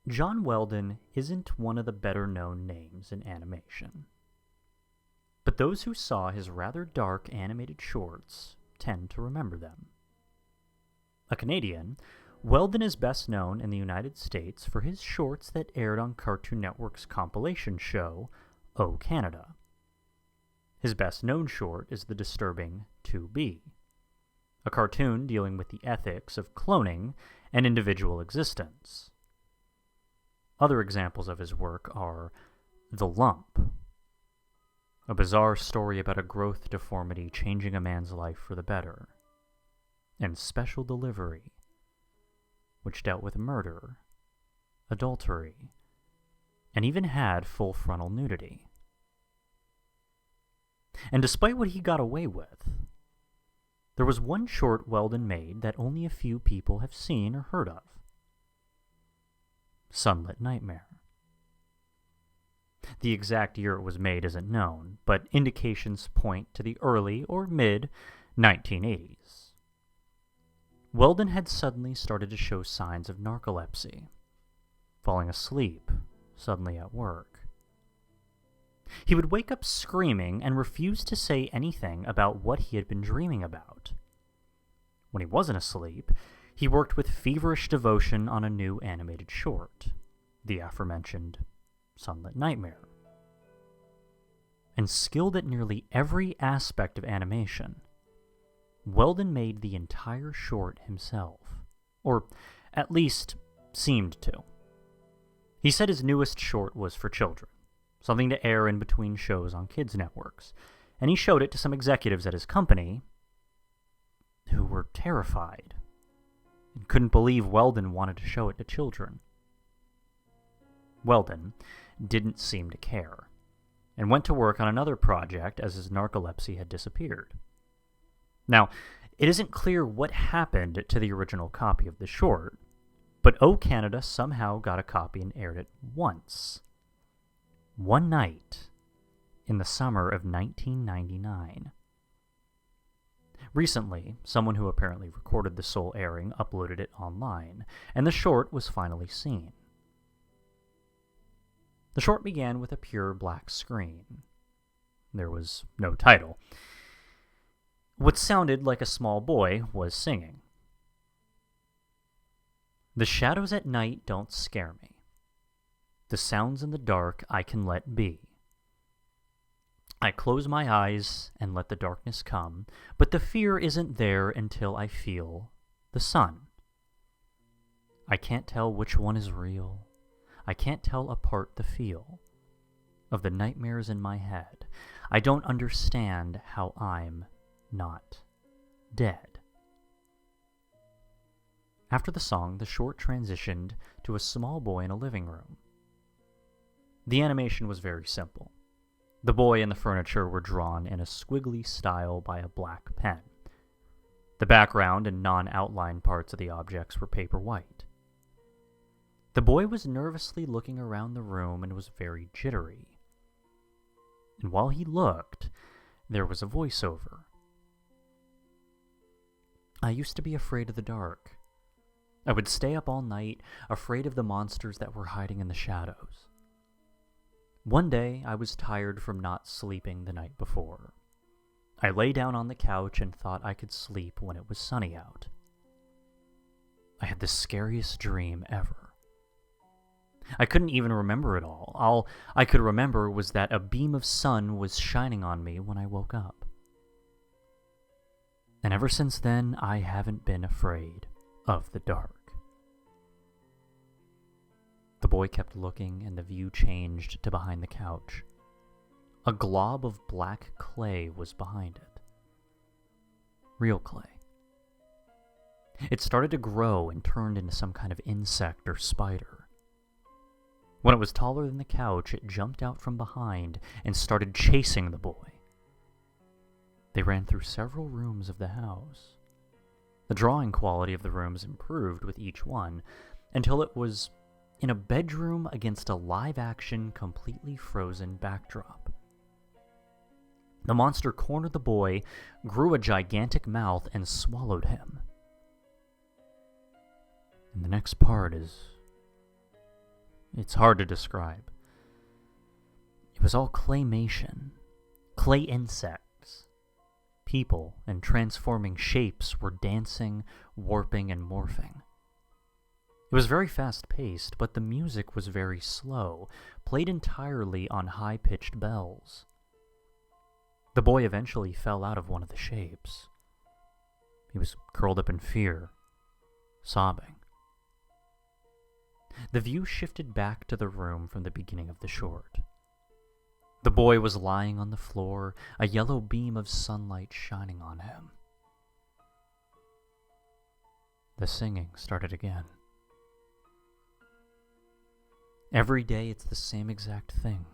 John Weldon isn't one of the better-known names in animation. But those who saw his rather dark animated shorts tend to remember them. A Canadian, Weldon is best known in the United States for his shorts that aired on Cartoon Network's compilation show, Oh Canada. His best-known short is the disturbing 2B, a cartoon dealing with the ethics of cloning and individual existence. Other examples of his work are The Lump, a bizarre story about a growth deformity changing a man's life for the better, and Special Delivery, which dealt with murder, adultery, and even had full frontal nudity. And despite what he got away with, there was one short Weldon made that only a few people have seen or heard of. Sunlit Nightmare. The exact year it was made isn't known, but indications point to the early or mid-1980s. Weldon had suddenly started to show signs of narcolepsy, falling asleep suddenly at work. He would wake up screaming and refuse to say anything about what he had been dreaming about. When he wasn't asleep, he worked with feverish devotion on a new animated short, the aforementioned Sunlit Nightmare. And skilled at nearly every aspect of animation, Weldon made the entire short himself, or at least seemed to. He said his newest short was for children, something to air in between shows on kids' networks, and he showed it to some executives at his company who were terrified and couldn't believe Weldon wanted to show it to children. Weldon didn't seem to care, and went to work on another project as his narcolepsy had disappeared. Now, it isn't clear what happened to the original copy of the short, but O Canada somehow got a copy and aired it once. One night in the summer of 1999. Recently, someone who apparently recorded the sole airing uploaded it online, and the short was finally seen. The short began with a pure black screen. There was no title. What sounded like a small boy was singing. The shadows at night don't scare me. The sounds in the dark I can let be. I close my eyes and let the darkness come, but the fear isn't there until I feel the sun. I can't tell which one is real. I can't tell apart the feel of the nightmares in my head. I don't understand how I'm not dead. After the song, the short transitioned to a small boy in a living room. The animation was very simple. The boy and the furniture were drawn in a squiggly style by a black pen. The background and non-outline parts of the objects were paper white. The boy was nervously looking around the room and was very jittery. And while he looked, there was a voiceover. I used to be afraid of the dark. I would stay up all night, afraid of the monsters that were hiding in the shadows. One day, I was tired from not sleeping the night before. I lay down on the couch and thought I could sleep when it was sunny out. I had the scariest dream ever. I couldn't even remember it all. All I could remember was that a beam of sun was shining on me when I woke up. And ever since then, I haven't been afraid of the dark. The boy kept looking, and the view changed to behind the couch. A glob of black clay was behind it. Real clay. It started to grow and turned into some kind of insect or spider. When it was taller than the couch, it jumped out from behind and started chasing the boy. They ran through several rooms of the house. The drawing quality of the rooms improved with each one, until it was in a bedroom against a live-action, completely frozen backdrop. The monster cornered the boy, grew a gigantic mouth, and swallowed him. And the next part is It's hard to describe. It was all claymation, clay insects. People and transforming shapes were dancing, warping, and morphing. It was very fast-paced, but the music was very slow, played entirely on high-pitched bells. The boy eventually fell out of one of the shapes. He was curled up in fear, sobbing. The view shifted back to the room from the beginning of the short. The boy was lying on the floor, a yellow beam of sunlight shining on him. The singing started again. Every day it's the same exact thing.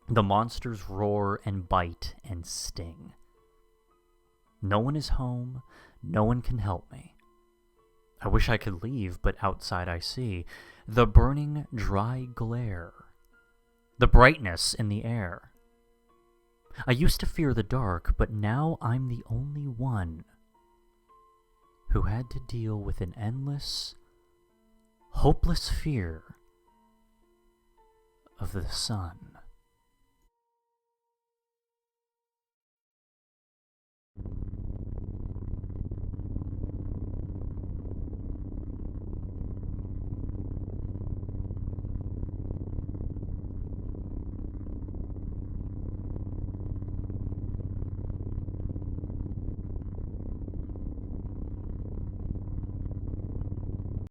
The monsters roar and bite and sting. No one is home, no one can help me. I wish I could leave, but outside I see the burning, dry glare, the brightness in the air. I used to fear the dark, but now I'm the only one who had to deal with an endless, hopeless fear of the sun.